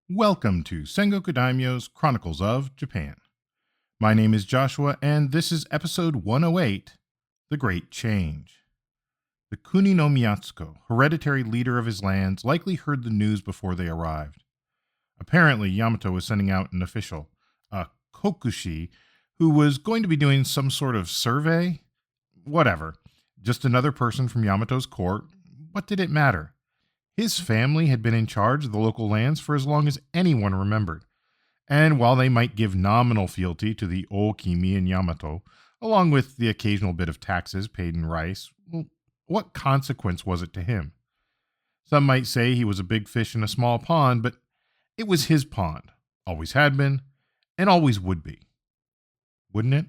Welcome to Sengoku Daimyo's Chronicles of Japan. My name is Joshua, and this is episode 108, The Great Change. The Kuni no Miyatsuko, hereditary leader of his lands, likely heard the news before they arrived. Apparently, Yamato was sending out an official, a kokushi, who was going to be doing some sort of survey. Whatever. Just another person from Yamato's court. What did it matter? His family had been in charge of the local lands for as long as anyone remembered. And while they might give nominal fealty to the Oho-kimi and Yamato, along with the occasional bit of taxes paid in rice, well, what consequence was it to him? Some might say he was a big fish in a small pond, but it was his pond, always had been, and always would be. Wouldn't it?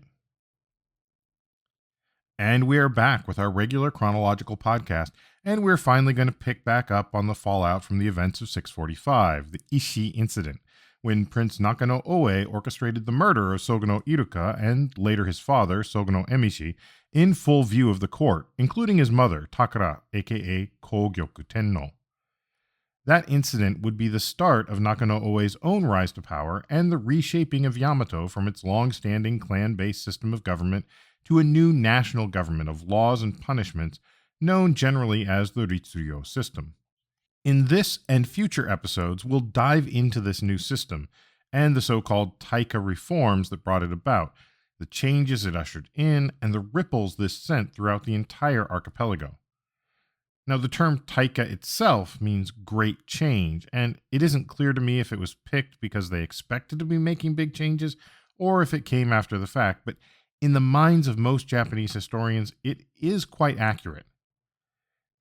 And we are back with our regular chronological podcast, and we're finally going to pick back up on the fallout from the events of 645, the Ishii incident, when Prince Nakano Oe orchestrated the murder of Sogono Iruka and later his father, Sogono Emishi, in full view of the court, including his mother, Takara, aka Kogyoku Tenno. That incident would be the start of Nakano Oe's own rise to power and the reshaping of Yamato from its long-standing clan-based system of government to a new national government of laws and punishments known generally as the Ritsuryo system. In this and future episodes, we'll dive into this new system and the so-called Taika reforms that brought it about, the changes it ushered in, and the ripples this sent throughout the entire archipelago. Now, the term Taika itself means great change, and it isn't clear to me if it was picked because they expected to be making big changes or if it came after the fact, but in the minds of most Japanese historians, it is quite accurate.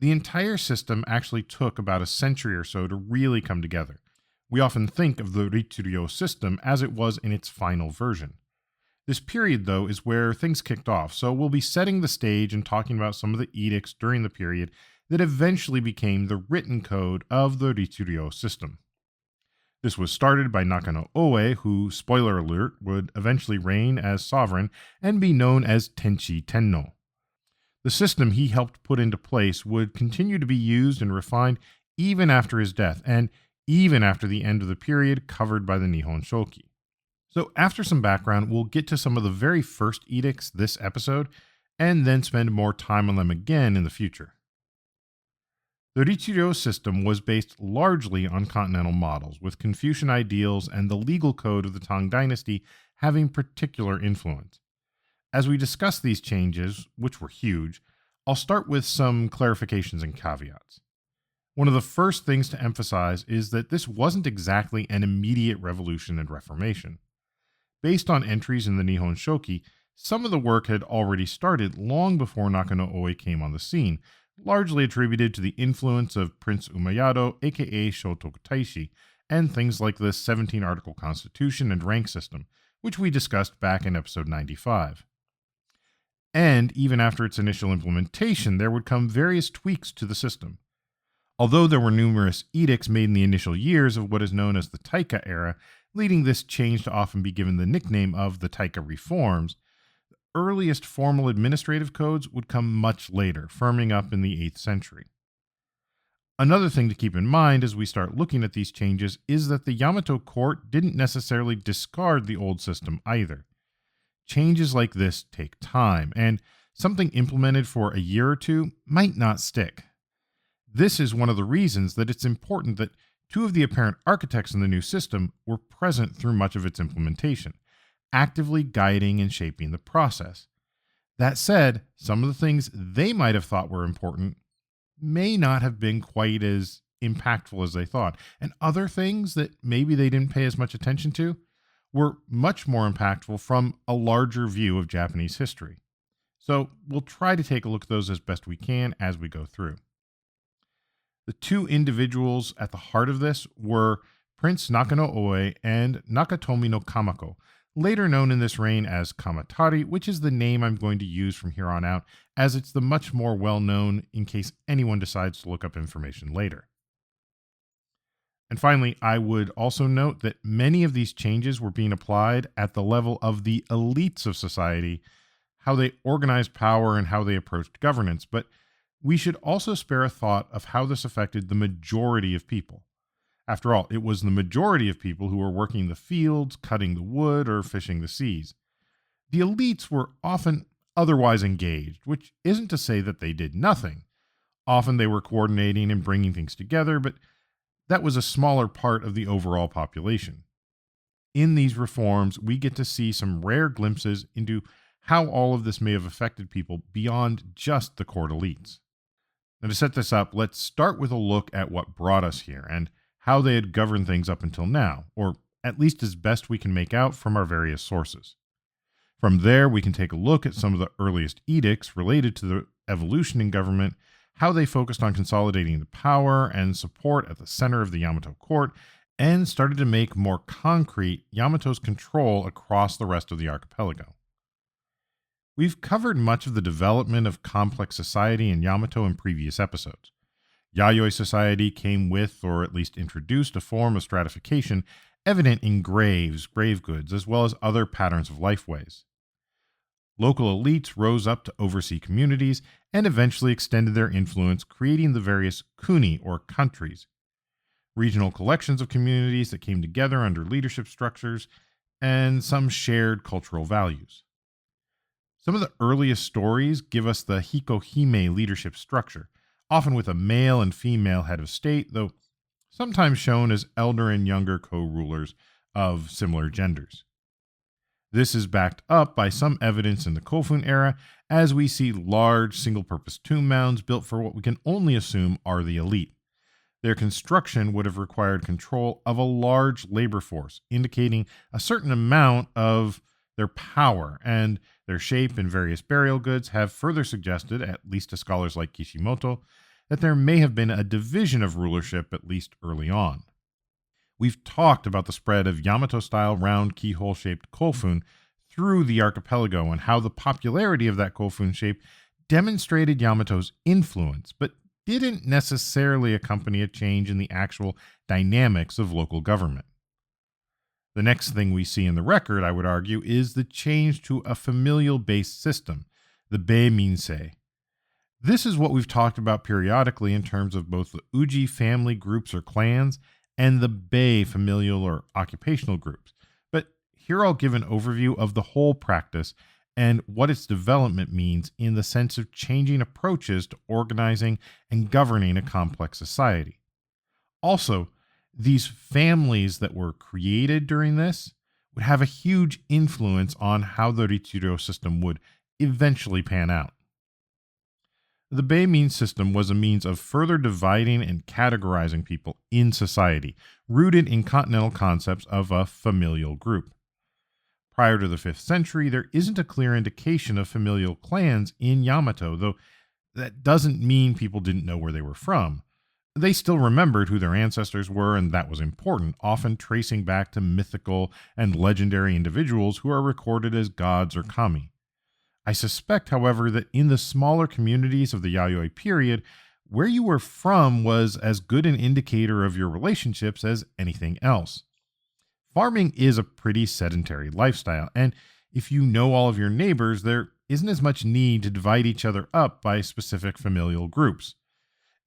The entire system actually took about a century or so to really come together. We often think of the Ritsuryo system as it was in its final version. This period, though, is where things kicked off, so we'll be setting the stage and talking about some of the edicts during the period that eventually became the written code of the Ritsuryo system. This was started by Nakano Oe, who, spoiler alert, would eventually reign as sovereign and be known as Tenshi Tenno. The system he helped put into place would continue to be used and refined even after his death, and even after the end of the period covered by the Nihon Shoki. So after some background, we'll get to some of the very first edicts this episode, and then spend more time on them again in the future. The Ritsuryo system was based largely on continental models, with Confucian ideals and the legal code of the Tang dynasty having particular influence. As we discuss these changes, which were huge, I'll start with some clarifications and caveats. One of the first things to emphasize is that this wasn't exactly an immediate revolution and reformation. Based on entries in the Nihon Shoki, some of the work had already started long before Nakano Oe came on the scene, largely attributed to the influence of Prince Umayado, aka Shotoku Taishi, and things like the 17-article constitution and rank system, which we discussed back in episode 95. And even after its initial implementation, there would come various tweaks to the system. Although there were numerous edicts made in the initial years of what is known as the Taika era, leading this change to often be given the nickname of the Taika reforms, earliest formal administrative codes would come much later, firming up in the 8th century. Another thing to keep in mind as we start looking at these changes is that the Yamato court didn't necessarily discard the old system either. Changes like this take time, and something implemented for a year or two might not stick. This is one of the reasons that it's important that two of the apparent architects in the new system were present through much of its implementation, actively guiding and shaping the process. That said, some of the things they might have thought were important may not have been quite as impactful as they thought, and other things that maybe they didn't pay as much attention to were much more impactful from a larger view of Japanese history. So we'll try to take a look at those as best we can as we go through. The two individuals at the heart of this were Prince Nakano Oe and Nakatomi no Kamako, later known in this reign as Kamatari, which is the name I'm going to use from here on out, as it's the much more well-known in case anyone decides to look up information later. And finally, I would also note that many of these changes were being applied at the level of the elites of society, how they organized power and how they approached governance, but we should also spare a thought of how this affected the majority of people. After all, it was the majority of people who were working the fields, cutting the wood, or fishing the seas. The elites were often otherwise engaged, which isn't to say that they did nothing. Often they were coordinating and bringing things together, but that was a smaller part of the overall population. In these reforms, we get to see some rare glimpses into how all of this may have affected people beyond just the court elites. Now, to set this up, let's start with a look at what brought us here and how they had governed things up until now, or at least as best we can make out from our various sources. From there, we can take a look at some of the earliest edicts related to the evolution in government, how they focused on consolidating the power and support at the center of the Yamato court, and started to make more concrete Yamato's control across the rest of the archipelago. We've covered much of the development of complex society in Yamato in previous episodes. Yayoi society came with, or at least introduced, a form of stratification evident in graves, grave goods, as well as other patterns of lifeways. Local elites rose up to oversee communities and eventually extended their influence, creating the various Kuni, or countries, regional collections of communities that came together under leadership structures and some shared cultural values. Some of the earliest stories give us the Oho-kimi leadership structure, often with a male and female head of state, though sometimes shown as elder and younger co-rulers of similar genders. This is backed up by some evidence in the Kofun era, as we see large single-purpose tomb mounds built for what we can only assume are the elite. Their construction would have required control of a large labor force, indicating a certain amount of their power, and their shape and various burial goods have further suggested, at least to scholars like Kishimoto, that there may have been a division of rulership at least early on. We've talked about the spread of Yamato-style round keyhole-shaped kofun through the archipelago and how the popularity of that kofun shape demonstrated Yamato's influence, but didn't necessarily accompany a change in the actual dynamics of local government. The next thing we see in the record, I would argue, is the change to a familial-based system, the Bei-minsei. This is what we've talked about periodically in terms of both the Uji family groups or clans and the Bei familial or occupational groups. But here I'll give an overview of the whole practice and what its development means in the sense of changing approaches to organizing and governing a complex society. Also, these families that were created during this would have a huge influence on how the Ritsudo system would eventually pan out. The Bei-min system was a means of further dividing and categorizing people in society, rooted in continental concepts of a familial group. Prior to the 5th century, there isn't a clear indication of familial clans in Yamato, though that doesn't mean people didn't know where they were from. They still remembered who their ancestors were, and that was important, often tracing back to mythical and legendary individuals who are recorded as gods or kami. I suspect, however, that in the smaller communities of the Yayoi period, where you were from was as good an indicator of your relationships as anything else. Farming is a pretty sedentary lifestyle, and if you know all of your neighbors, there isn't as much need to divide each other up by specific familial groups.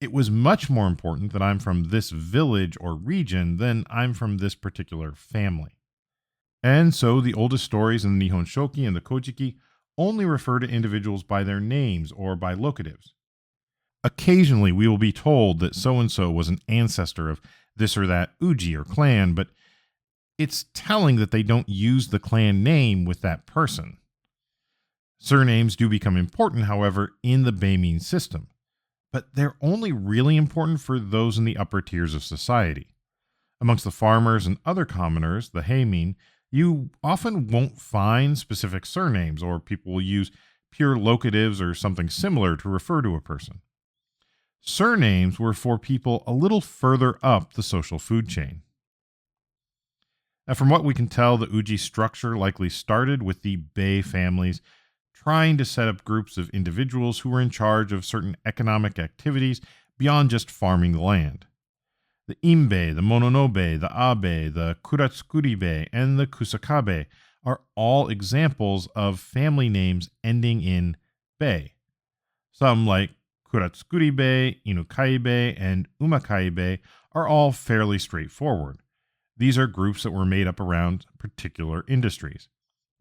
It was much more important that I'm from this village or region than I'm from this particular family. And so the oldest stories in the Nihon Shoki and the Kojiki only refer to individuals by their names or by locatives. Occasionally, we will be told that so-and-so was an ancestor of this or that uji or clan, but it's telling that they don't use the clan name with that person. Surnames do become important, however, in the Bei-min system, but they're only really important for those in the upper tiers of society. Amongst the farmers and other commoners, the heimin, you often won't find specific surnames, or people will use pure locatives or something similar to refer to a person. Surnames were for people a little further up the social food chain. Now, from what we can tell, the Uji structure likely started with the Bei families trying to set up groups of individuals who were in charge of certain economic activities beyond just farming the land. The Inbei, the Mononobe, the Abe, the Kuratsukuribe, and the Kusakabe are all examples of family names ending in Bei. Some, like Kuratsukuribe, Inukaibe, and Umakaibe, are all fairly straightforward. These are groups that were made up around particular industries.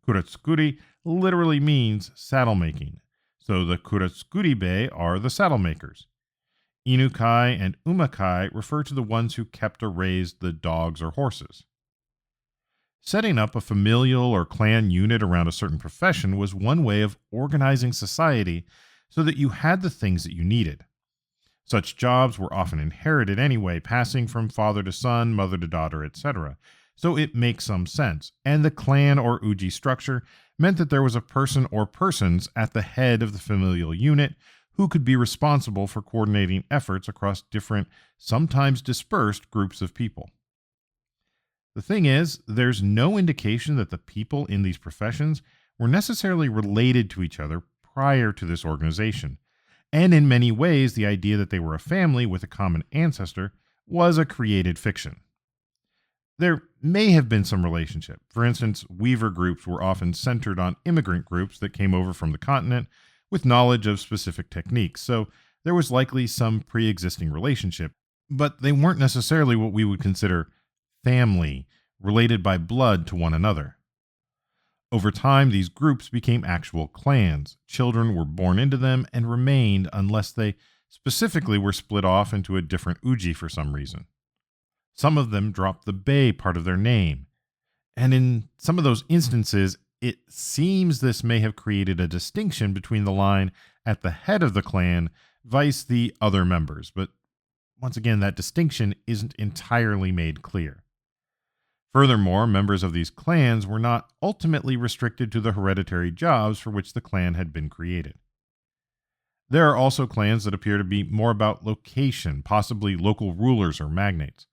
Kuratsukuri literally means saddle making, so the Kuratsukuri-bei are the saddle makers. Inukai and Umakai refer to the ones who kept or raised the dogs or horses. Setting up a familial or clan unit around a certain profession was one way of organizing society so that you had the things that you needed. Such jobs were often inherited anyway, passing from father to son, mother to daughter, etc. So it makes some sense. And the clan or uji structure meant that there was a person or persons at the head of the familial unit who could be responsible for coordinating efforts across different, sometimes dispersed groups of people. The thing is, there's no indication that the people in these professions were necessarily related to each other prior to this organization. And in many ways, the idea that they were a family with a common ancestor was a created fiction. There may have been some relationship. For instance, weaver groups were often centered on immigrant groups that came over from the continent with knowledge of specific techniques, so there was likely some pre-existing relationship, but they weren't necessarily what we would consider family, related by blood to one another. Over time, these groups became actual clans. Children were born into them and remained unless they specifically were split off into a different uji for some reason. Some of them dropped the bei part of their name, and in some of those instances, it seems this may have created a distinction between the line at the head of the clan vice the other members, but once again, that distinction isn't entirely made clear. Furthermore, members of these clans were not ultimately restricted to the hereditary jobs for which the clan had been created. There are also clans that appear to be more about location, possibly local rulers or magnates.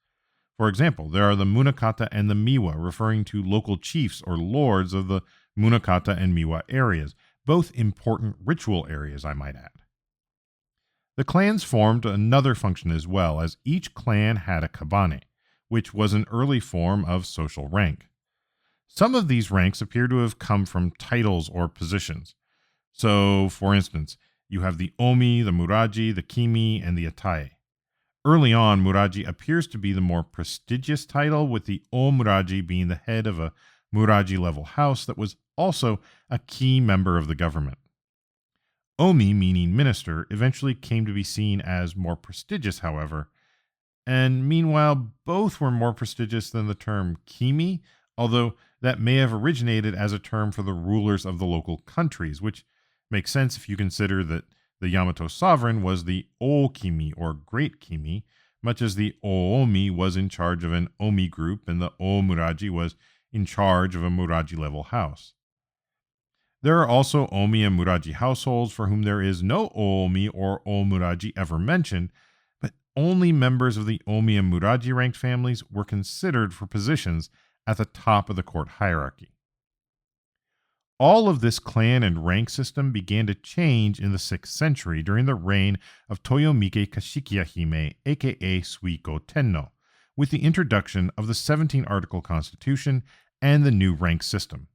For example, there are the Munakata and the Miwa, referring to local chiefs or lords of the Munakata and Miwa areas, both important ritual areas, I might add. The clans formed another function as well, as each clan had a kabane, which was an early form of social rank. Some of these ranks appear to have come from titles or positions. So, for instance, you have the Omi, the Muraji, the Kimi, and the Atai. Early on, Muraji appears to be the more prestigious title, with the O-Muraji being the head of a Muraji-level house that was also a key member of the government. Omi, meaning minister, eventually came to be seen as more prestigious, however, and meanwhile, both were more prestigious than the term Kimi, although that may have originated as a term for the rulers of the local countries, which makes sense if you consider that the Yamato sovereign was the Oho-kimi or Great Kimi, much as the Oho-omi was in charge of an Omi group and the Oho-muraji was in charge of a Muraji-level house. There are also Omi and Muraji households for whom there is no Oho-omi or Oho-muraji ever mentioned, but only members of the Omi and Muraji ranked families were considered for positions at the top of the court hierarchy. All of this clan and rank system began to change in the 6th century during the reign of Toyomike Kashikiya-hime, aka Suiko Tenno, with the introduction of the 17-article constitution and the new rank system.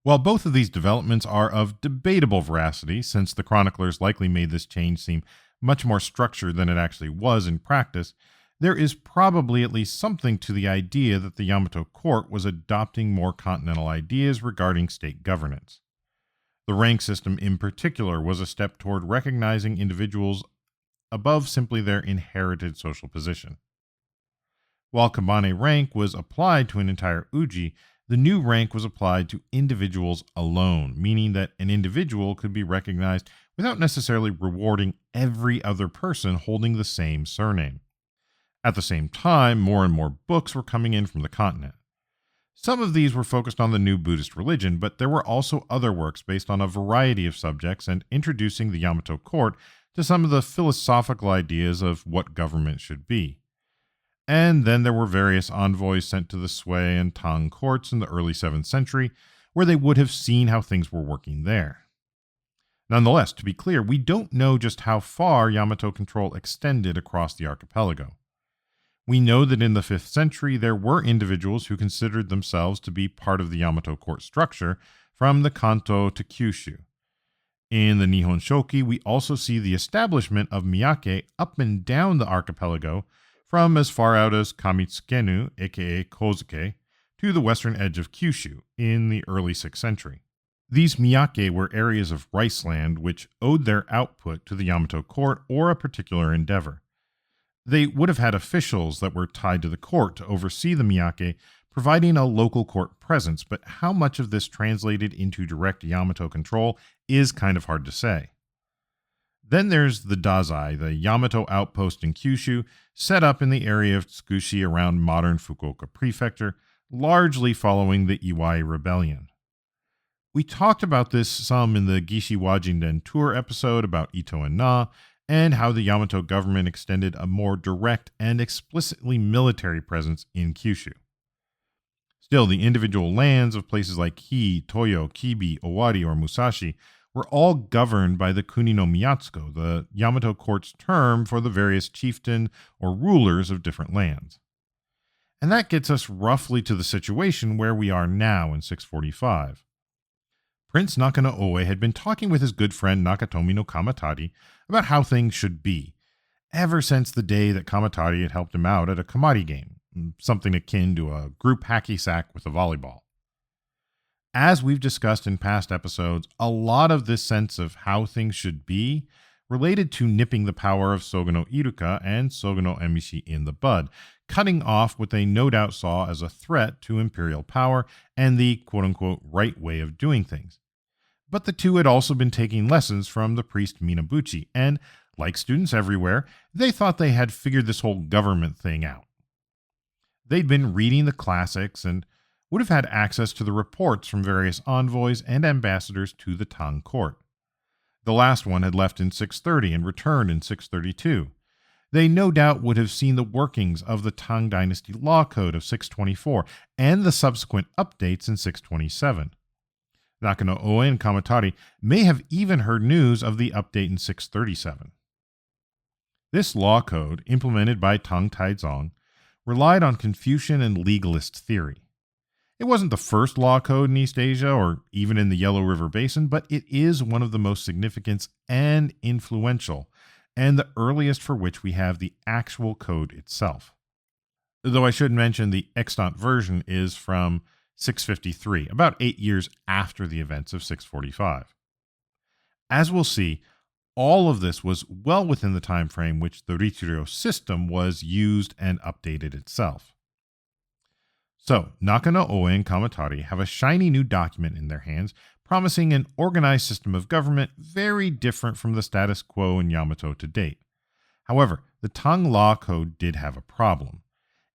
While both of these developments are of debatable veracity, since the chroniclers likely made this change seem much more structured than it actually was in practice, there is probably at least something to the idea that the Yamato court was adopting more continental ideas regarding state governance. The rank system in particular was a step toward recognizing individuals above simply their inherited social position. While kabane rank was applied to an entire uji, the new rank was applied to individuals alone, meaning that an individual could be recognized without necessarily rewarding every other person holding the same surname. At the same time, more and more books were coming in from the continent. Some of these were focused on the new Buddhist religion, but there were also other works based on a variety of subjects and introducing the Yamato court to some of the philosophical ideas of what government should be. And then there were various envoys sent to the Sui and Tang courts in the early 7th century, where they would have seen how things were working there. Nonetheless, to be clear, we don't know just how far Yamato control extended across the archipelago. We know that in the 5th century there were individuals who considered themselves to be part of the Yamato court structure from the Kanto to Kyushu. In the Nihon Shoki, we also see the establishment of miyake up and down the archipelago from as far out as Kamitsukenu, aka Kozuke, to the western edge of Kyushu in the early 6th century. These miyake were areas of rice land which owed their output to the Yamato court or a particular endeavor. They would have had officials that were tied to the court to oversee the miyake, providing a local court presence, but how much of this translated into direct Yamato control is kind of hard to say. Then there's the Dazai, the Yamato outpost in Kyushu, set up in the area of Tsukushi around modern Fukuoka Prefecture, largely following the Iwai Rebellion. We talked about this some in the Gishi Wajinden tour episode about Ito and Na, and how the Yamato government extended a more direct and explicitly military presence in Kyushu. Still, the individual lands of places like Ki, Toyo, Kibi, Owari, or Musashi were all governed by the Kuni no Miyatsuko, the Yamato court's term for the various chieftain or rulers of different lands. And that gets us roughly to the situation where we are now in 645. Prince Nakano-Oe had been talking with his good friend Nakatomi no Kamatari about how things should be, ever since the day that Kamatari had helped him out at a kamari game, something akin to a group hacky sack with a volleyball. As we've discussed in past episodes, a lot of this sense of how things should be related to nipping the power of Sogono Iruka and Sogono Emishi in the bud, cutting off what they no doubt saw as a threat to imperial power and the quote-unquote right way of doing things. But the two had also been taking lessons from the priest Minabuchi, and, like students everywhere, they thought they had figured this whole government thing out. They'd been reading the classics and would have had access to the reports from various envoys and ambassadors to the Tang court. The last one had left in 630 and returned in 632. They no doubt would have seen the workings of the Tang Dynasty Law Code of 624 and the subsequent updates in 627. Nakano-Oe and Kamatari may have even heard news of the update in 637. This law code, implemented by Tang Taizong, relied on Confucian and legalist theory. It wasn't the first law code in East Asia or even in the Yellow River Basin, but it is one of the most significant and influential, and the earliest for which we have the actual code itself. Though I should mention the extant version is from 653, about 8 years after the events of 645. As we'll see, all of this was well within the time frame which the Ritsuryo system was used and updated itself. So, Nakano-Oe and Kamatari have a shiny new document in their hands, promising an organized system of government very different from the status quo in Yamato to date. However, the Tang Law Code did have a problem.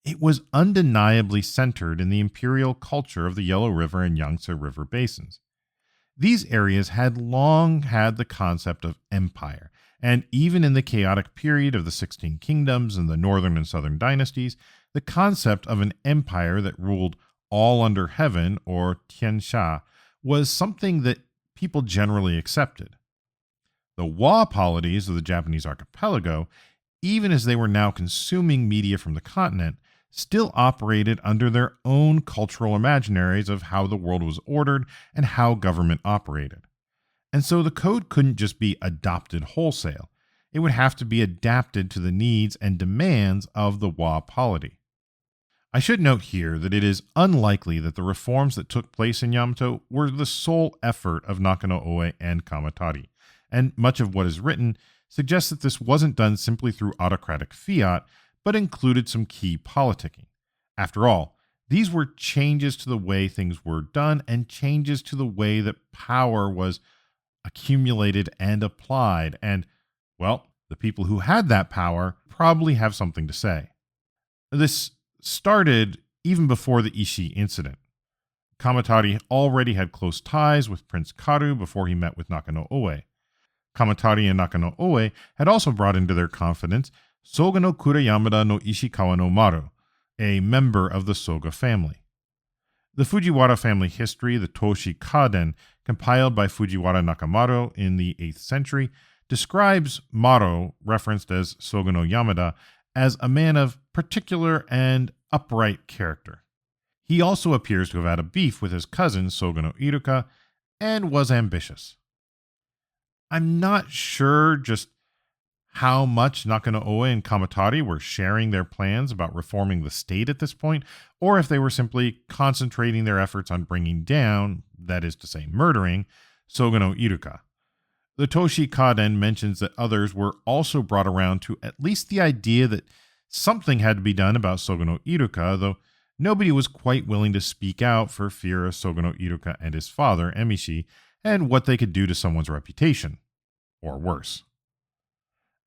It was undeniably centered in the imperial culture of the Yellow River and Yangtze River basins. These areas had long had the concept of empire, and even in the chaotic period of the 16 kingdoms and the northern and southern dynasties, the concept of an empire that ruled all under heaven, or Tiansha, was something that people generally accepted. The Wa polities of the Japanese archipelago, even as they were now consuming media from the continent, still operated under their own cultural imaginaries of how the world was ordered and how government operated. And so the code couldn't just be adopted wholesale. It would have to be adapted to the needs and demands of the Wa polity. I should note here that it is unlikely that the reforms that took place in Yamato were the sole effort of Nakano-Oe and Kamatari, and much of what is written suggests that this wasn't done simply through autocratic fiat, but included some key politicking. After all, these were changes to the way things were done and changes to the way that power was accumulated and applied, and, well, the people who had that power probably have something to say. This started even before the Ishii incident. Kamatari already had close ties with Prince Karu before he met with Nakano-Oe. Kamatari and Nakano-Oe had also brought into their confidence Soga no Kurayamada no Ishikawa no Maru, a member of the Soga family. The Fujiwara family history, the Toshi Kaden, compiled by Fujiwara Nakamaru in the 8th century, describes Maru, referenced as Soga no Yamada, as a man of particular and upright character. He also appears to have had a beef with his cousin Soga no Iruka and was ambitious. I'm not sure just how much Nakano Oe and Kamatari were sharing their plans about reforming the state at this point, or if they were simply concentrating their efforts on bringing down, that is to say, murdering, Sogono Iruka. The Toshi Kaden mentions that others were also brought around to at least the idea that something had to be done about Sogono Iruka, though nobody was quite willing to speak out for fear of Sogono Iruka and his father, Emishi, and what they could do to someone's reputation. Or worse.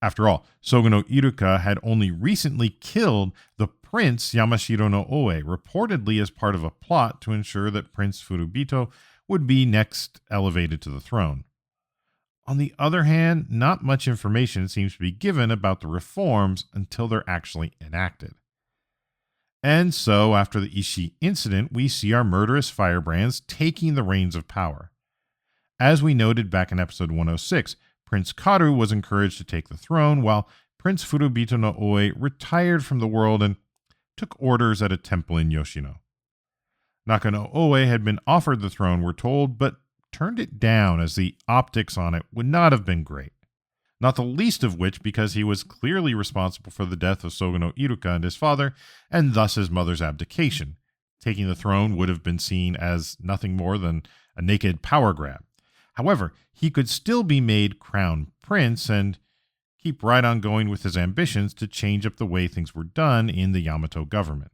After all, Sogono Iruka had only recently killed the Prince Yamashiro no Oe, reportedly as part of a plot to ensure that Prince Furubito would be next elevated to the throne. On the other hand, not much information seems to be given about the reforms until they're actually enacted. And so, after the Ishii incident, we see our murderous firebrands taking the reins of power. As we noted back in episode 106, Prince Karu was encouraged to take the throne, while Prince Furubito no Oe retired from the world and took orders at a temple in Yoshino. Nakano Oe had been offered the throne, we're told, but turned it down as the optics on it would not have been great. Not the least of which because he was clearly responsible for the death of Sogono Iruka and his father, and thus his mother's abdication. Taking the throne would have been seen as nothing more than a naked power grab. However, he could still be made crown prince and keep right on going with his ambitions to change up the way things were done in the Yamato government.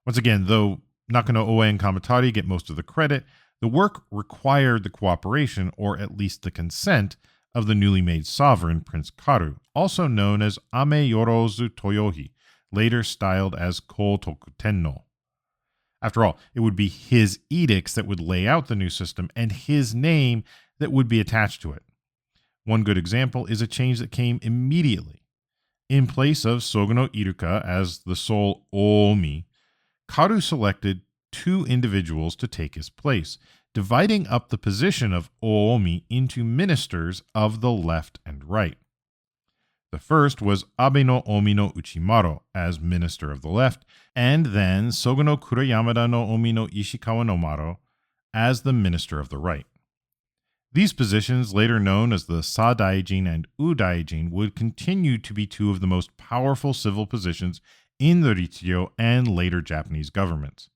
Once again, though Nakano Oe and Kamatari get most of the credit, the work required the cooperation, or at least the consent, of the newly made sovereign, Prince Karu, also known as Ame Yorozu Toyohi, later styled as Kotoku Tenno. After all, it would be his edicts that would lay out the new system and his name that would be attached to it. One good example is a change that came immediately. In place of Sogono Iruka as the sole Oho-kimi, Karu selected 2 individuals to take his place, dividing up the position of Oho-kimi into ministers of the left and right. The first was Abe no Omi no Uchimaro as minister of the left, and then Sogono Kurayamada no Omi no Ishikawa no Maro as the minister of the right. These positions, later known as the Sadaijin and Udaijin, would continue to be 2 of the most powerful civil positions in the Richiyo and later Japanese governments.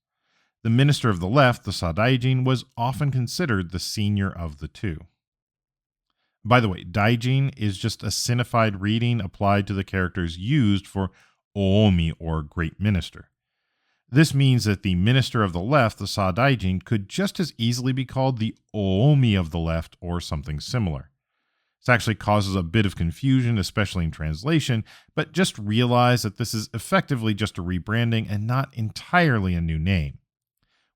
The minister of the left, the Sadaijin, was often considered the senior of the 2. By the way, Daijin is just a sinified reading applied to the characters used for Oho-kimi, or great minister. This means that the minister of the left, the Sadaijin, could just as easily be called the Oho-kimi of the left or something similar. This actually causes a bit of confusion, especially in translation, but just realize that this is effectively just a rebranding and not entirely a new name.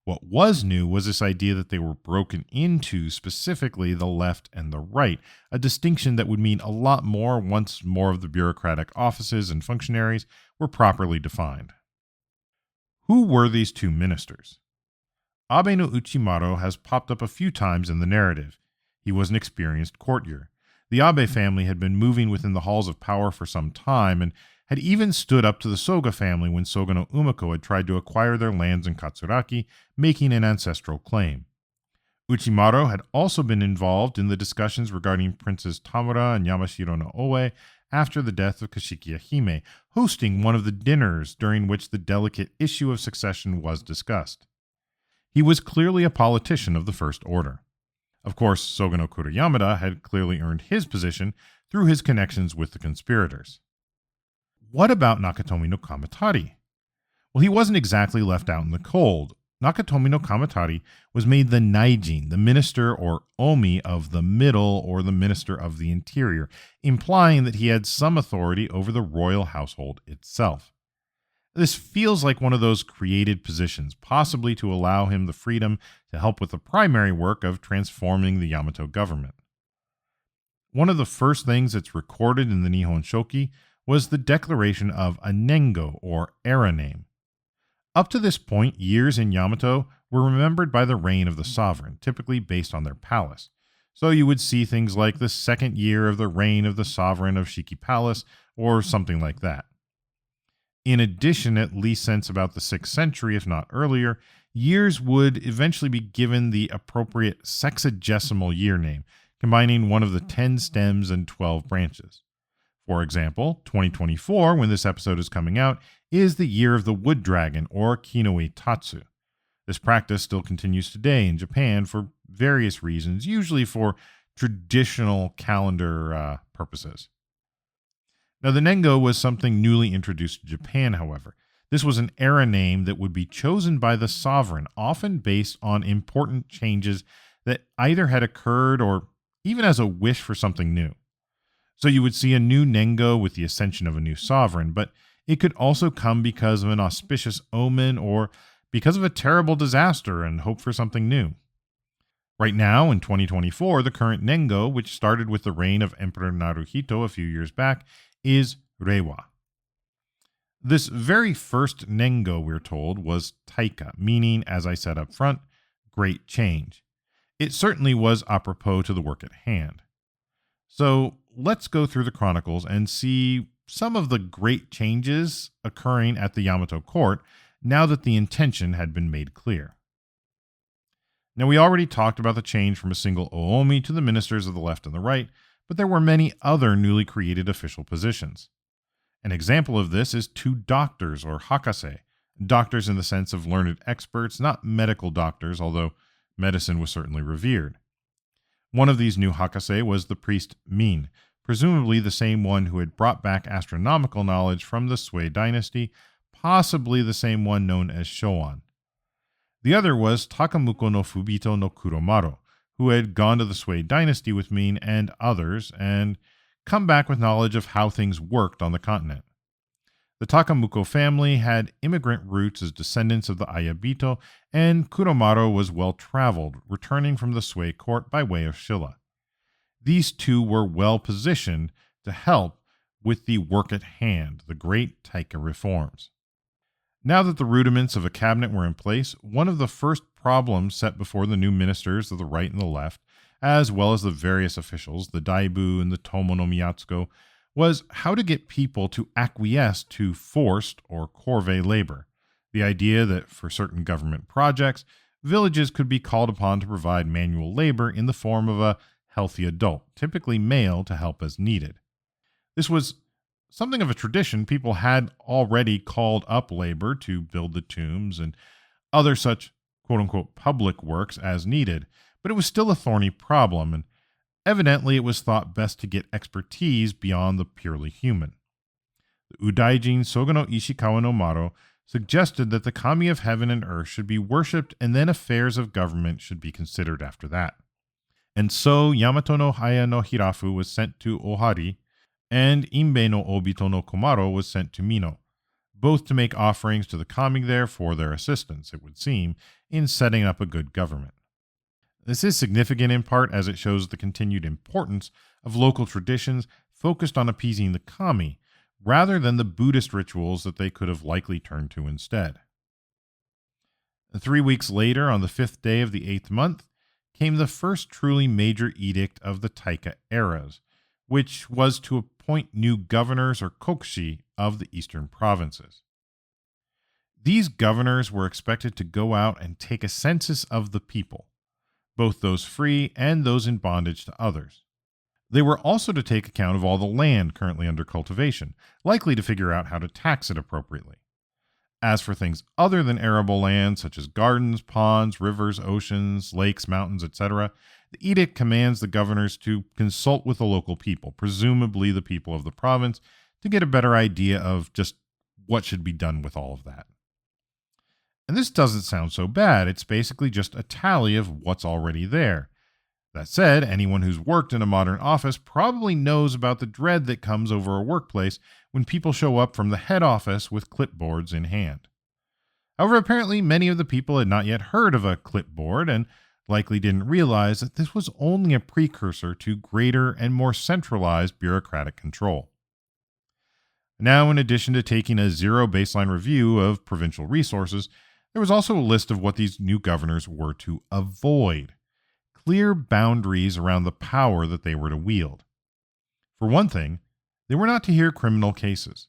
What was new was this idea that they were broken into specifically the left and the right, a distinction that would mean a lot more once more of the bureaucratic offices and functionaries were properly defined. Who were these 2 ministers? Abe no Uchimaro has popped up a few times in the narrative. He was an experienced courtier. The Abe family had been moving within the halls of power for some time and had even stood up to the Soga family when Soga no Umiko had tried to acquire their lands in Katsuraki, making an ancestral claim. Uchimaro had also been involved in the discussions regarding Princes Tamura and Yamashiro no Oe after the death of Kashikiya Hime, hosting one of the dinners during which the delicate issue of succession was discussed. He was clearly a politician of the first order. Of course, Soga no Kurayamada had clearly earned his position through his connections with the conspirators. What about Nakatomi no Kamatari? Well, he wasn't exactly left out in the cold. Nakatomi no Kamatari was made the Naijin, the minister or Omi of the middle or the minister of the interior, implying that he had some authority over the royal household itself. This feels like one of those created positions, possibly to allow him the freedom to help with the primary work of transforming the Yamato government. One of the first things that's recorded in the Nihon Shoki was the declaration of a Nengo, or era name. Up to this point, years in Yamato were remembered by the reign of the sovereign, typically based on their palace. So you would see things like the 2nd year of the reign of the sovereign of Shiki Palace, or something like that. In addition, at least since about the 6th century, if not earlier, years would eventually be given the appropriate sexagesimal year name, combining one of the 10 stems and 12 branches. For example, 2024, when this episode is coming out, is the year of the wood dragon, or Kinoi Tatsu. This practice still continues today in Japan for various reasons, usually for traditional calendar purposes. Now, the Nengo was something newly introduced to Japan, however. This was an era name that would be chosen by the sovereign, often based on important changes that either had occurred or even as a wish for something new. So you would see a new Nengo with the ascension of a new sovereign, but it could also come because of an auspicious omen or because of a terrible disaster and hope for something new. Right now, in 2024, the current Nengo, which started with the reign of Emperor Naruhito a few years back, is Reiwa. This very first Nengo, we're told, was Taika, meaning, as I said up front, great change. It certainly was apropos to the work at hand. So let's go through the Chronicles and see some of the great changes occurring at the Yamato court now that the intention had been made clear. Now, we already talked about the change from a single Oho-kimi to the ministers of the left and the right, but there were many other newly created official positions. An example of this is 2 doctors, or hakase, doctors in the sense of learned experts, not medical doctors, although medicine was certainly revered. One of these new hakase was the priest Min, presumably the same one who had brought back astronomical knowledge from the Sui dynasty, possibly the same one known as Shoan. The other was Takamuko no Fubito no Kuromaro, who had gone to the Sui dynasty with Min and others and come back with knowledge of how things worked on the continent. The Takamuko family had immigrant roots as descendants of the Ayabito, and Kuromaro was well-traveled, returning from the Sui court by way of Shilla. These 2 were well-positioned to help with the work at hand, the great Taika reforms. Now that the rudiments of a cabinet were in place, one of the first problems set before the new ministers of the right and the left, as well as the various officials, the Daibu and the Tomo no Miyatsuko, was how to get people to acquiesce to forced or corvée labor, the idea that for certain government projects, villages could be called upon to provide manual labor in the form of a healthy adult, typically male, to help as needed. This was something of a tradition. People had already called up labor to build the tombs and other such quote-unquote public works as needed, but it was still a thorny problem, and evidently it was thought best to get expertise beyond the purely human. The Udaijin Sogono Ishikawa no Maro suggested that the kami of heaven and earth should be worshipped and then affairs of government should be considered after that. And so Yamato no Haya no Hirafu was sent to Ohari, and Inbei no Obito no Komaro was sent to Mino, both to make offerings to the kami there for their assistance, it would seem, in setting up a good government. This is significant in part as it shows the continued importance of local traditions focused on appeasing the kami, rather than the Buddhist rituals that they could have likely turned to instead. 3 weeks later, on the 5th day of the 8th month, came the first truly major edict of the Taika eras, which was to appoint new governors or kokushi of the eastern provinces. These governors were expected to go out and take a census of the people, both those free and those in bondage to others. They were also to take account of all the land currently under cultivation, likely to figure out how to tax it appropriately. As for things other than arable land, such as gardens, ponds, rivers, oceans, lakes, mountains, etc., the edict commands the governors to consult with the local people, presumably the people of the province, to get a better idea of just what should be done with all of that. And this doesn't sound so bad. It's basically just a tally of what's already there. That said, anyone who's worked in a modern office probably knows about the dread that comes over a workplace when people show up from the head office with clipboards in hand. However, apparently many of the people had not yet heard of a clipboard and likely didn't realize that this was only a precursor to greater and more centralized bureaucratic control. Now, in addition to taking a zero baseline review of provincial resources, there was also a list of what these new governors were to avoid. Clear boundaries around the power that they were to wield. For one thing, they were not to hear criminal cases.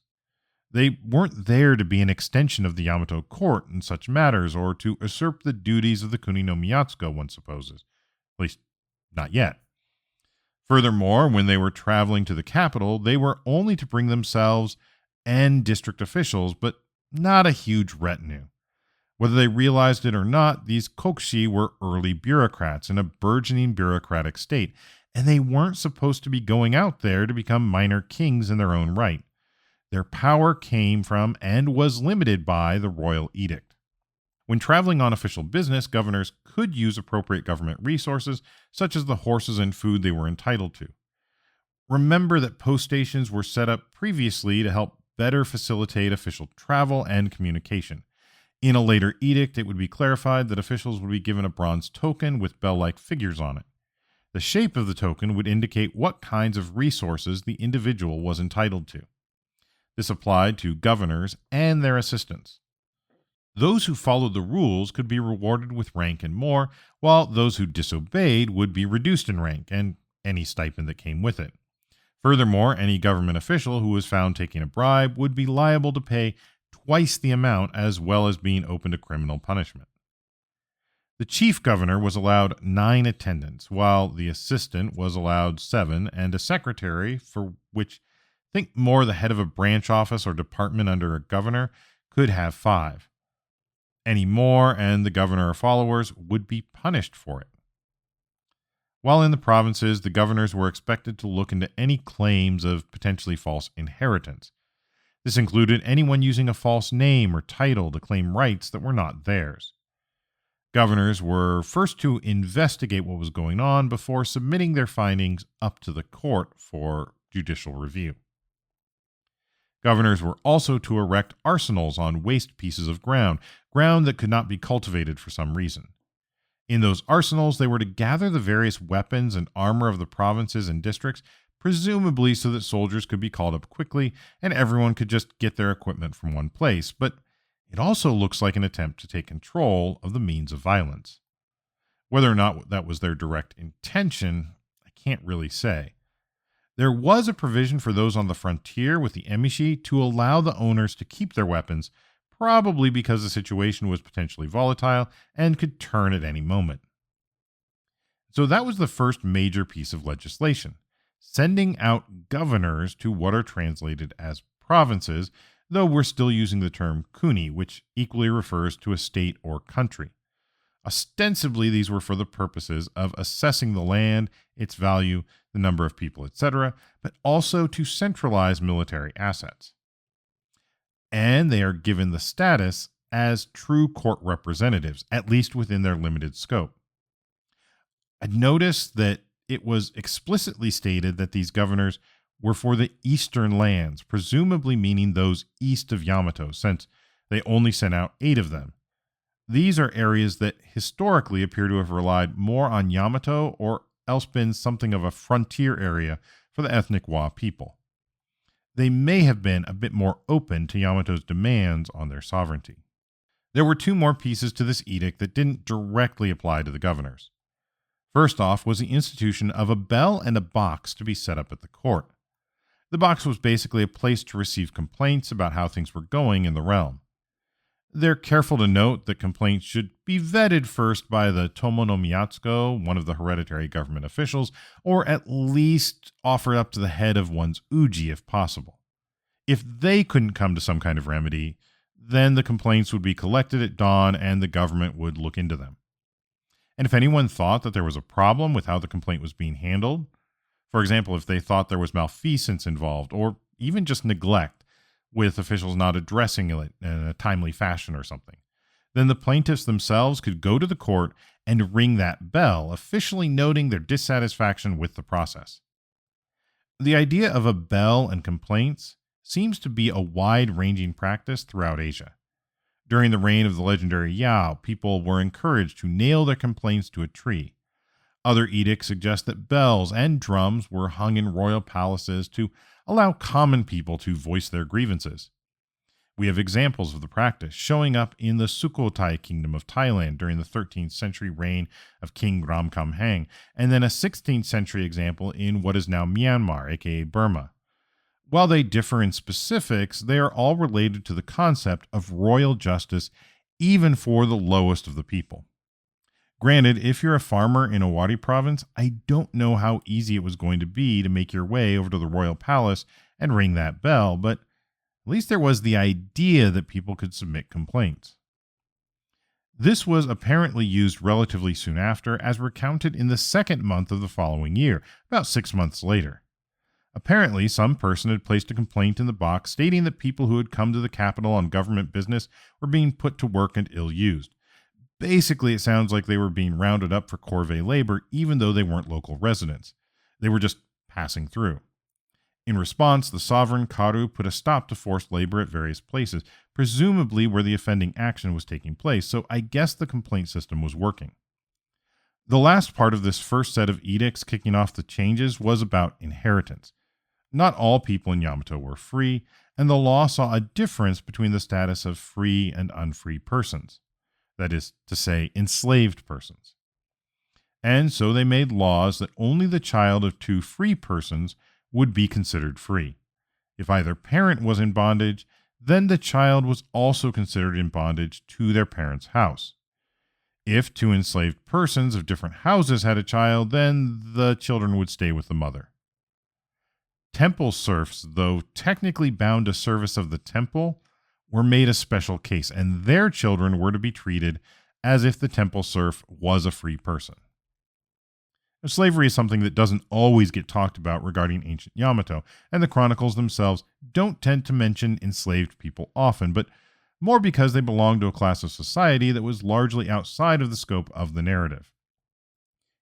They weren't there to be an extension of the Yamato court in such matters or to usurp the duties of the Kuni no Miyatsuko, one supposes. At least, not yet. Furthermore, when they were traveling to the capital, they were only to bring themselves and district officials, but not a huge retinue. Whether they realized it or not, these kokushi were early bureaucrats in a burgeoning bureaucratic state, and they weren't supposed to be going out there to become minor kings in their own right. Their power came from and was limited by the royal edict. When traveling on official business, governors could use appropriate government resources, such as the horses and food they were entitled to. Remember that post stations were set up previously to help better facilitate official travel and communication. In a later edict, it would be clarified that officials would be given a bronze token with bell-like figures on it. The shape of the token would indicate what kinds of resources the individual was entitled to. This applied to governors and their assistants. Those who followed the rules could be rewarded with rank and more, while those who disobeyed would be reduced in rank and any stipend that came with it. Furthermore, any government official who was found taking a bribe would be liable to pay twice the amount, as well as being open to criminal punishment. The chief governor was allowed 9 attendants, while the assistant was allowed 7, and a secretary, for which think more the head of a branch office or department under a governor, could have 5. Any more, and the governor or followers would be punished for it. While in the provinces, the governors were expected to look into any claims of potentially false inheritance. This included anyone using a false name or title to claim rights that were not theirs. Governors were first to investigate what was going on before submitting their findings up to the court for judicial review. Governors were also to erect arsenals on waste pieces of ground that could not be cultivated for some reason. In those arsenals, they were to gather the various weapons and armor of the provinces and districts, presumably so that soldiers could be called up quickly and everyone could just get their equipment from one place, but it also looks like an attempt to take control of the means of violence. Whether or not that was their direct intention, I can't really say. There was a provision for those on the frontier with the emishi to allow the owners to keep their weapons, probably because the situation was potentially volatile and could turn at any moment. So that was the first major piece of legislation, sending out governors to what are translated as provinces, though we're still using the term Kuni, which equally refers to a state or country. Ostensibly, these were for the purposes of assessing the land, its value, the number of people, etc., but also to centralize military assets. And they are given the status as true court representatives, at least within their limited scope. I noticed that it was explicitly stated that these governors were for the eastern lands, presumably meaning those east of Yamato, since they only sent out 8 of them. These are areas that historically appear to have relied more on Yamato or else been something of a frontier area for the ethnic Wa people. They may have been a bit more open to Yamato's demands on their sovereignty. There were 2 more pieces to this edict that didn't directly apply to the governors. First off was the institution of a bell and a box to be set up at the court. The box was basically a place to receive complaints about how things were going in the realm. They're careful to note that complaints should be vetted first by the Tomo no Miyatsuko, one of the hereditary government officials, or at least offered up to the head of one's uji if possible. If they couldn't come to some kind of remedy, then the complaints would be collected at dawn and the government would look into them. And if anyone thought that there was a problem with how the complaint was being handled, for example, if they thought there was malfeasance involved or even just neglect, with officials not addressing it in a timely fashion or something, then the plaintiffs themselves could go to the court and ring that bell, officially noting their dissatisfaction with the process. The idea of a bell and complaints seems to be a wide-ranging practice throughout Asia. During the reign of the legendary Yao, people were encouraged to nail their complaints to a tree. Other edicts suggest that bells and drums were hung in royal palaces to allow common people to voice their grievances. We have examples of the practice showing up in the Sukhothai kingdom of Thailand during the 13th century reign of King Ramkhamhaeng, and then a 16th century example in what is now Myanmar, aka Burma. While they differ in specifics, they are all related to the concept of royal justice, even for the lowest of the people. Granted, if you're a farmer in Owari province, I don't know how easy it was going to be to make your way over to the royal palace and ring that bell, but at least there was the idea that people could submit complaints. This was apparently used relatively soon after, as recounted in the second month of the following year, about 6 months later. Apparently, some person had placed a complaint in the box stating that people who had come to the capital on government business were being put to work and ill-used. Basically, it sounds like they were being rounded up for corvée labor, even though they weren't local residents. They were just passing through. In response, the sovereign Karu put a stop to forced labor at various places, presumably where the offending action was taking place, so I guess the complaint system was working. The last part of this first set of edicts kicking off the changes was about inheritance. Not all people in Yamato were free, and the law saw a difference between the status of free and unfree persons. That is to say, enslaved persons. And so they made laws that only the child of two free persons would be considered free. If either parent was in bondage, then the child was also considered in bondage to their parent's house. If two enslaved persons of different houses had a child, then the children would stay with the mother. Temple serfs, though technically bound to service of the temple, were made a special case, and their children were to be treated as if the temple serf was a free person. Now, slavery is something that doesn't always get talked about regarding ancient Yamato, and the chronicles themselves don't tend to mention enslaved people often, but more because they belong to a class of society that was largely outside of the scope of the narrative.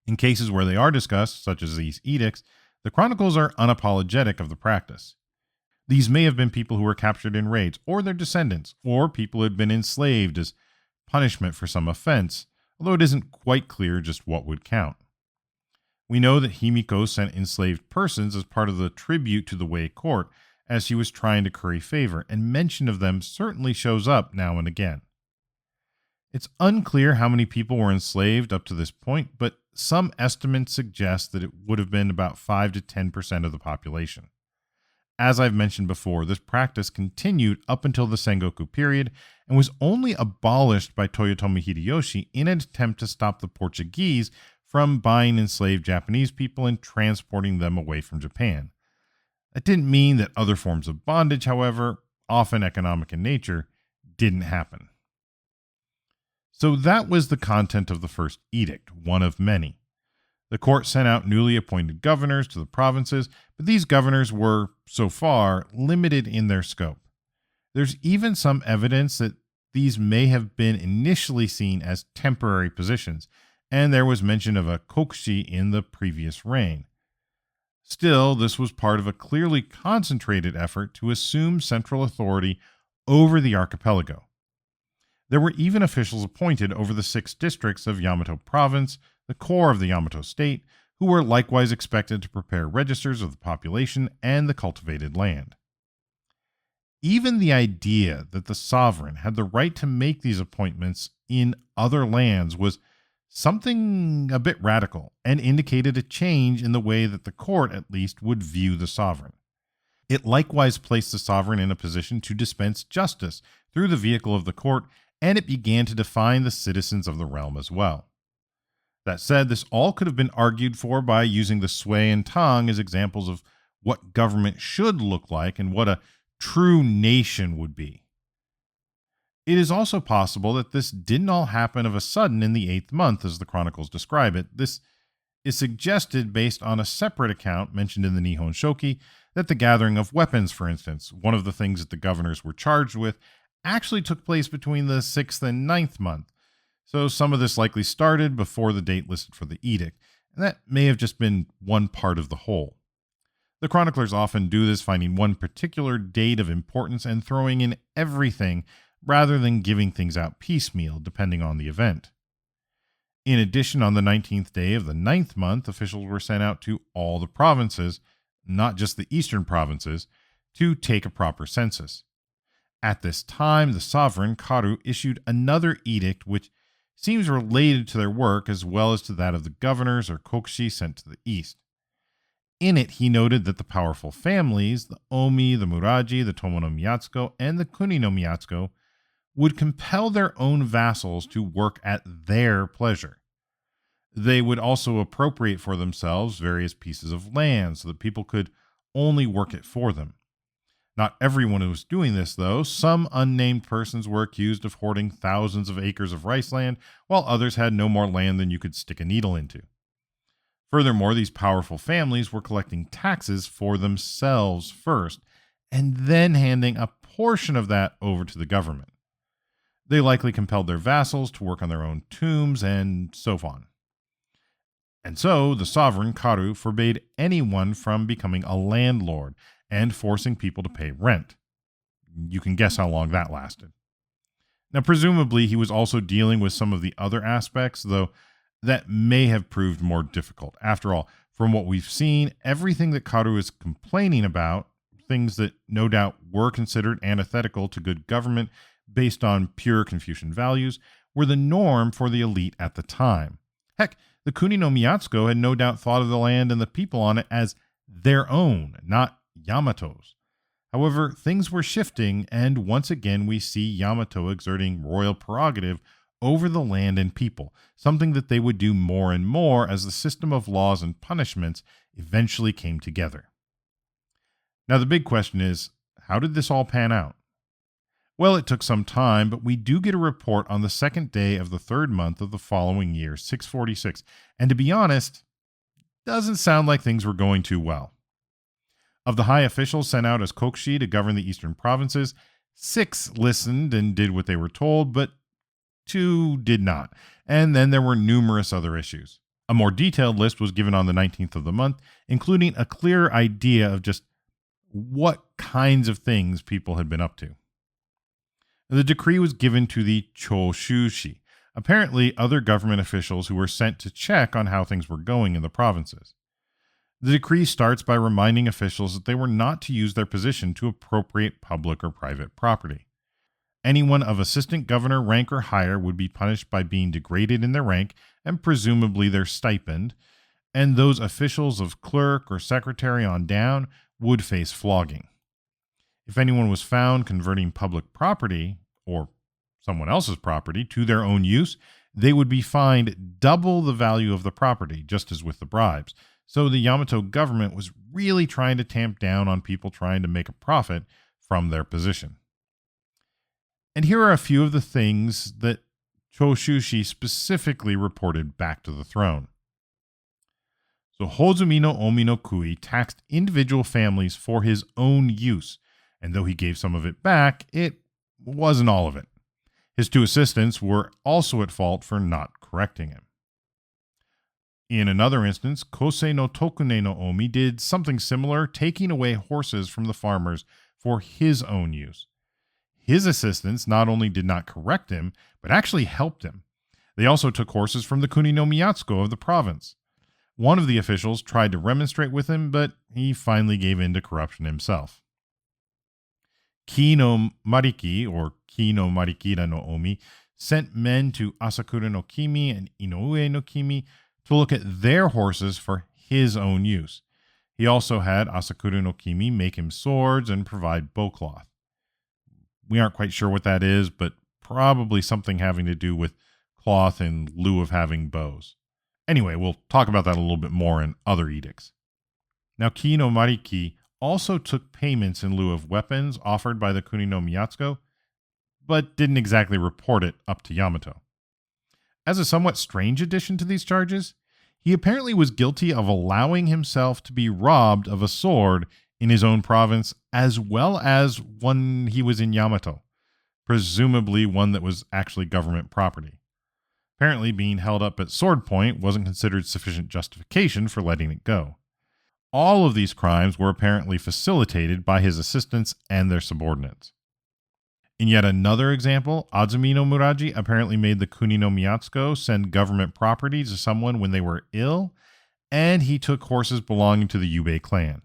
In cases where they are discussed, such as these edicts, the chronicles are unapologetic of the practice. These may have been people who were captured in raids, or their descendants, or people who had been enslaved as punishment for some offense, although it isn't quite clear just what would count. We know that Himiko sent enslaved persons as part of the tribute to the Wei court, as she was trying to curry favor, and mention of them certainly shows up now and again. It's unclear how many people were enslaved up to this point, but some estimates suggest that it would have been about 5 to 10% of the population. As I've mentioned before, this practice continued up until the Sengoku period and was only abolished by Toyotomi Hideyoshi in an attempt to stop the Portuguese from buying enslaved Japanese people and transporting them away from Japan. That didn't mean that other forms of bondage, however, often economic in nature, didn't happen. So that was the content of the first edict, one of many. The court sent out newly appointed governors to the provinces, but these governors were, so far, limited in their scope. There's even some evidence that these may have been initially seen as temporary positions, and there was mention of a kokushi in the previous reign. Still, this was part of a clearly concentrated effort to assume central authority over the archipelago. There were even officials appointed over the 6 districts of Yamato province, the core of the Yamato state, who were likewise expected to prepare registers of the population and the cultivated land. Even the idea that the sovereign had the right to make these appointments in other lands was something a bit radical and indicated a change in the way that the court, at least, would view the sovereign. It likewise placed the sovereign in a position to dispense justice through the vehicle of the court, and it began to define the citizens of the realm as well. That said, this all could have been argued for by using the Sui and Tang as examples of what government should look like and what a true nation would be. It is also possible that this didn't all happen of a sudden in the 8th month, as the chronicles describe it. This is suggested based on a separate account mentioned in the Nihon Shoki that the gathering of weapons, for instance, one of the things that the governors were charged with, actually took place between the 6th and 9th month. So some of this likely started before the date listed for the edict, and that may have just been one part of the whole. The chroniclers often do this, finding one particular date of importance and throwing in everything rather than giving things out piecemeal, depending on the event. In addition, on the 19th day of the 9th month, officials were sent out to all the provinces, not just the eastern provinces, to take a proper census. At this time, the sovereign, Karu, issued another edict which seems related to their work as well as to that of the governors or kokushi sent to the east. In it, he noted that the powerful families, the Omi, the Muraji, the Tomo no Miyatsuko, and the Kuni no Miyatsuko, would compel their own vassals to work at their pleasure. They would also appropriate for themselves various pieces of land so that people could only work it for them. Not everyone was doing this, though. Some unnamed persons were accused of hoarding thousands of acres of rice land, while others had no more land than you could stick a needle into. Furthermore, these powerful families were collecting taxes for themselves first, and then handing a portion of that over to the government. They likely compelled their vassals to work on their own tombs, and so on. And so, the sovereign, Karu, forbade anyone from becoming a landlord and forcing people to pay rent. You can guess how long that lasted. Now, presumably, he was also dealing with some of the other aspects, though that may have proved more difficult. After all, from what we've seen, everything that Karu is complaining about, things that no doubt were considered antithetical to good government based on pure Confucian values, were the norm for the elite at the time. Heck, the Kuni no Miyatsuko had no doubt thought of the land and the people on it as their own, not Yamato's. However, things were shifting, and once again we see Yamato exerting royal prerogative over the land and people, something that they would do more and more as the system of laws and punishments eventually came together. Now the big question is, how did this all pan out? Well, it took some time, but we do get a report on the second day of the third month of the following year, 646, and to be honest, doesn't sound like things were going too well. Of the high officials sent out as kokushi to govern the eastern provinces, 6 listened and did what they were told, but 2 did not, and then there were numerous other issues. A more detailed list was given on the 19th of the month, including a clear idea of just what kinds of things people had been up to. The decree was given to the choshushi, apparently other government officials who were sent to check on how things were going in the provinces. The decree starts by reminding officials that they were not to use their position to appropriate public or private property. Anyone of assistant governor rank or higher would be punished by being degraded in their rank and presumably their stipend, and those officials of clerk or secretary on down would face flogging. If anyone was found converting public property, or someone else's property, to their own use, they would be fined double the value of the property, just as with the bribes. So the Yamato government was really trying to tamp down on people trying to make a profit from their position. And here are a few of the things that Choshushi specifically reported back to the throne. So Hozumi no Omi no Kui taxed individual families for his own use, and though he gave some of it back, it wasn't all of it. His 2 assistants were also at fault for not correcting him. In another instance, Kosei no Tokune no Omi did something similar, taking away horses from the farmers for his own use. His assistants not only did not correct him, but actually helped him. They also took horses from the Kuni no Miyatsuko of the province. One of the officials tried to remonstrate with him, but he finally gave in to corruption himself. Ki no Mariki, or Ki no Marikira no Omi, sent men to Asakura no Kimi and Inoue no Kimi to look at their horses for his own use. He also had Asakura no Kimi make him swords and provide bowcloth. We aren't quite sure what that is, but probably something having to do with cloth in lieu of having bows. Anyway, we'll talk about that a little bit more in other edicts. Now, Ki no Mariki also took payments in lieu of weapons offered by the Kuni no Miyatsuko, but didn't exactly report it up to Yamato. As a somewhat strange addition to these charges, he apparently was guilty of allowing himself to be robbed of a sword in his own province, as well as when he was in Yamato, presumably one that was actually government property. Apparently, being held up at sword point wasn't considered sufficient justification for letting it go. All of these crimes were apparently facilitated by his assistants and their subordinates. In yet another example, Azumi no Muraji apparently made the Kuni no Miyatsuko send government property to someone when they were ill, and he took horses belonging to the Yubei clan.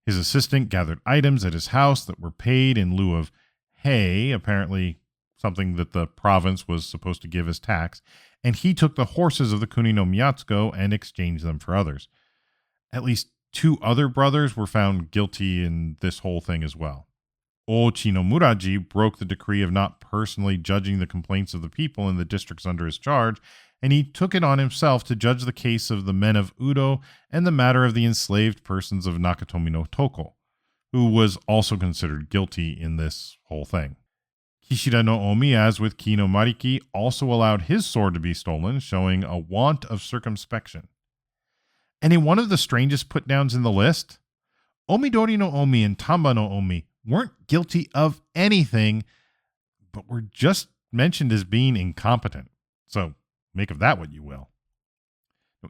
His assistant gathered items at his house that were paid in lieu of hay, apparently something that the province was supposed to give as tax, and he took the horses of the Kuni no Miyatsuko and exchanged them for others. At least 2 other brothers were found guilty in this whole thing as well. Ochi no Muraji broke the decree of not personally judging the complaints of the people in the districts under his charge, and he took it on himself to judge the case of the men of Udo and the matter of the enslaved persons of Nakatomi no Toko, who was also considered guilty in this whole thing. Kishida no Omi, as with Ki no Mariki, also allowed his sword to be stolen, showing a want of circumspection. And in one of the strangest put-downs in the list, Omidori no Omi and Tamba no Omi weren't guilty of anything, but were just mentioned as being incompetent. So make of that what you will.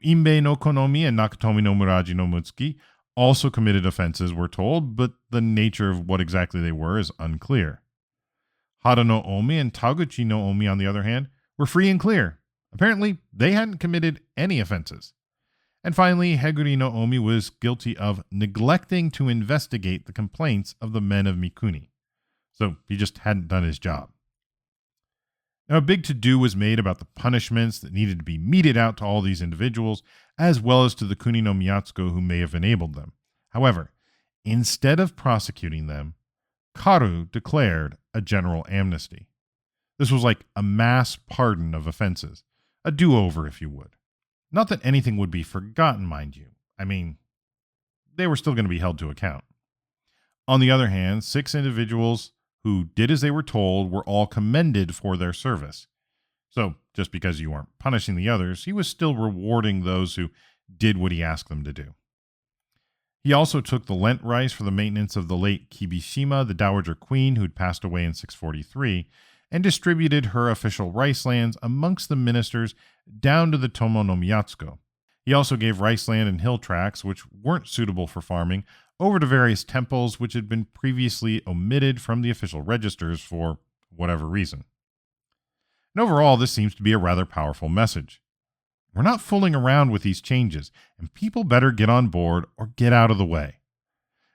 Inbei no Konomi and Nakatomi no Muraji no Mutsuki also committed offenses, we're told, but the nature of what exactly they were is unclear. Hara no Omi and Taguchi no Omi, on the other hand, were free and clear. Apparently, they hadn't committed any offenses. And finally, Heguri no Omi was guilty of neglecting to investigate the complaints of the men of Mikuni. So he just hadn't done his job. Now, a big to-do was made about the punishments that needed to be meted out to all these individuals, as well as to the Kuni no Miyatsuko who may have enabled them. However, instead of prosecuting them, Karu declared a general amnesty. This was like a mass pardon of offenses, a do-over, if you would. Not that anything would be forgotten, mind you. I mean, they were still going to be held to account. On the other hand, 6 individuals who did as they were told were all commended for their service. So, just because you weren't punishing the others, he was still rewarding those who did what he asked them to do. He also took the Lent rice for the maintenance of the late Kibishima, the Dowager Queen, who had passed away in 643, and distributed her official rice lands amongst the ministers down to the Tomo no Miyatsuko. He also gave rice land and hill tracts, which weren't suitable for farming, over to various temples which had been previously omitted from the official registers for whatever reason. And overall, this seems to be a rather powerful message. We're not fooling around with these changes, and people better get on board or get out of the way.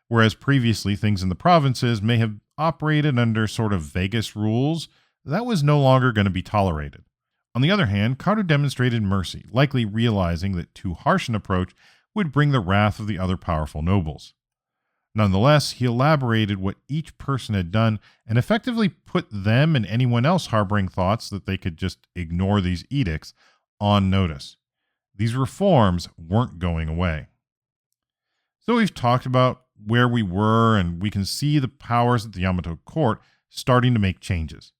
Whereas previously things in the provinces may have operated under sort of Vegas rules, that was no longer going to be tolerated. On the other hand, Karu demonstrated mercy, likely realizing that too harsh an approach would bring the wrath of the other powerful nobles. Nonetheless, he elaborated what each person had done and effectively put them and anyone else harboring thoughts that they could just ignore these edicts on notice. These reforms weren't going away. So we've talked about where we were, and we can see the powers at the Yamato court starting to make changes.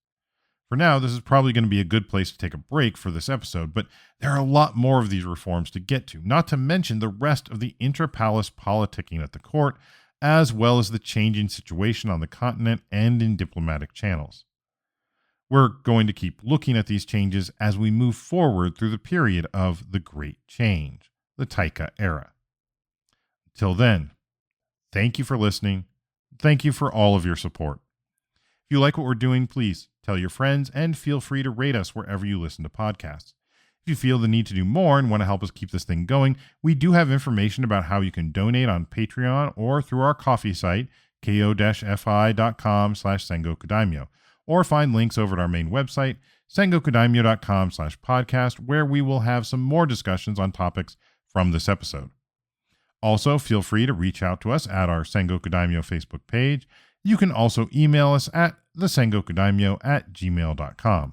For now, this is probably going to be a good place to take a break for this episode, but there are a lot more of these reforms to get to, not to mention the rest of the intra-palace politicking at the court, as well as the changing situation on the continent and in diplomatic channels. We're going to keep looking at these changes as we move forward through the period of the Great Change, the Taika era. Till then, thank you for listening. Thank you for all of your support. If you like what we're doing, please tell your friends and feel free to rate us wherever you listen to podcasts. If you feel the need to do more and want to help us keep this thing going, we do have information about how you can donate on Patreon or through our coffee site, ko-fi.com/Sengoku Daimyo, or find links over at our main website, sengokudaimyo.com/podcast, where we will have some more discussions on topics from this episode. Also, feel free to reach out to us at our Sengoku Daimyo Facebook page. You can also email us at thesengokudaimyo@gmail.com.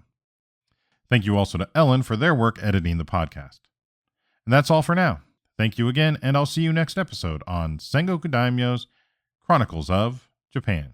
Thank you also to Ellen for their work editing the podcast. And that's all for now. Thank you again, and I'll see you next episode on Sengoku Daimyo's Chronicles of Japan.